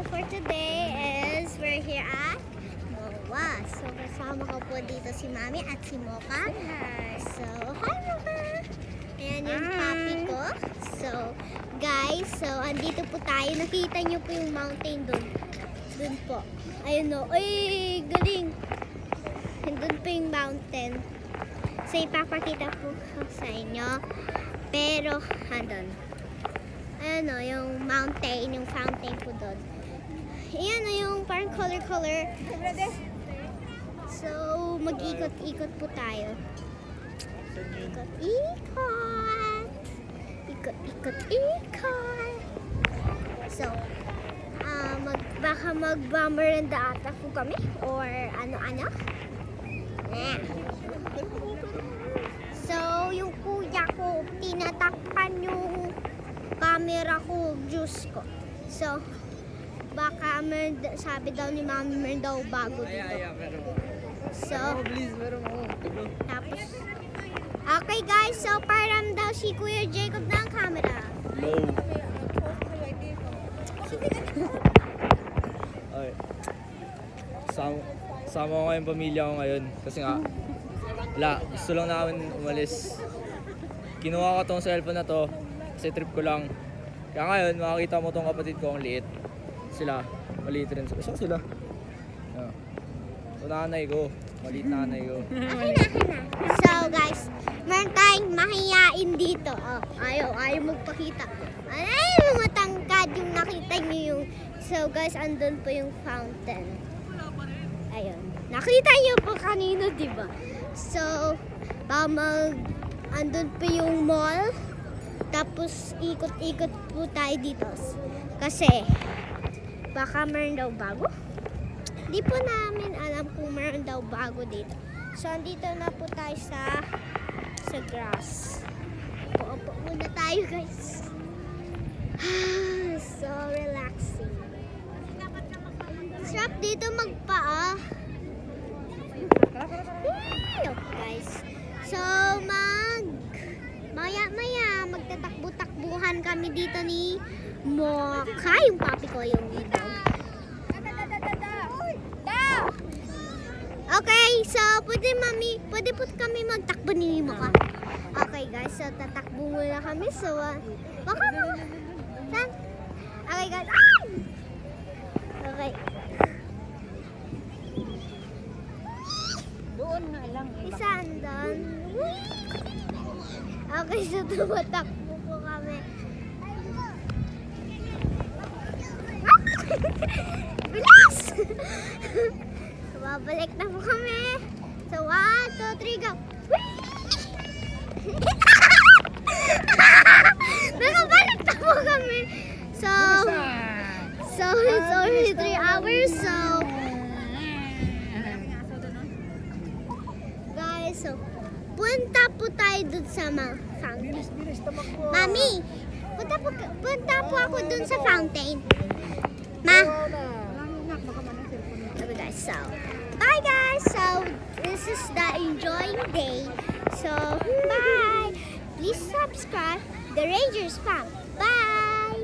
for today is we're here at Moa. So, kasama ko po dito si Mami at si Mocha. So, hi Mocha! Ayan yung papi ko. So, guys, andito po tayo. Nakita nyo po yung mountain doon. Doon po. Ayun o. Ay, galing! Doon po yung mountain. So, ipapakita po ko sa inyo. Pero, andun. Ayan o, yung mountain, yung fountain po doon. Ayan o, yung parang color-color. So, mag-ikot-ikot po tayo. Ikot-ikot. Ikot-ikot-ikot. So, baka mag-merenda ata po kami. Or ano-ano. So, yung kuya ko, tinatakpan yung camera ko, juice ko. So, baka sabi daw ni Mami, meron daw bago dito. So, tapos, okay guys, so parang daw si Kuya Jacob na ang camera. Hello. Okay. Sama ko yung pamilya ko ngayon kasi nga gusto lang namin umalis. Kinuha ko tong cellphone na to kasi trip ko lang. Kaya ngayon makakita mo tong kapatid ko ang liit. Sila, maliit rin sila. Saan sila? So nanay ko, maliit nanay ko. So guys, meron tayong mahiyain dito. Oh, ayaw magpakita. Ayaw matangkad yung nakita niyo yung. So guys, andun po yung fountain. Ayun. Nakita niyo po kanina, di ba? So, andun po yung mall. Tapos ikot-ikot po tayo dito. Kasi baka meron daw bago. Di po namin alam kung meron daw bago dito. So, andito na po tayo sa grass. Upo muna tayo, guys. So relaxing. Sarap dito magpaa. Okay, guys. So, maya-maya magtatakbo-takbuhan kami dito ni Mocha, yung papi ko, yung dog. Okay, so pwede po kami magtakbo ni Mocha. Okay guys, so tatakbo muna kami. So, baka saan? Okay guys. Okay. Doon na lang. Isaan doon. Okay, so tumatakbo po kami. Bilis! Babalik na po kami. So, 1, 2, 3, go! Nakabalik na po kami. So it's already 3 hours. So, guys, so, punta po tayo dun sa fountain. Mami, punta po ako dun sa fountain. Ma. Okay guys, so, bye guys. So, this is the enjoying day. So, bye. Please subscribe the Rangers Fam.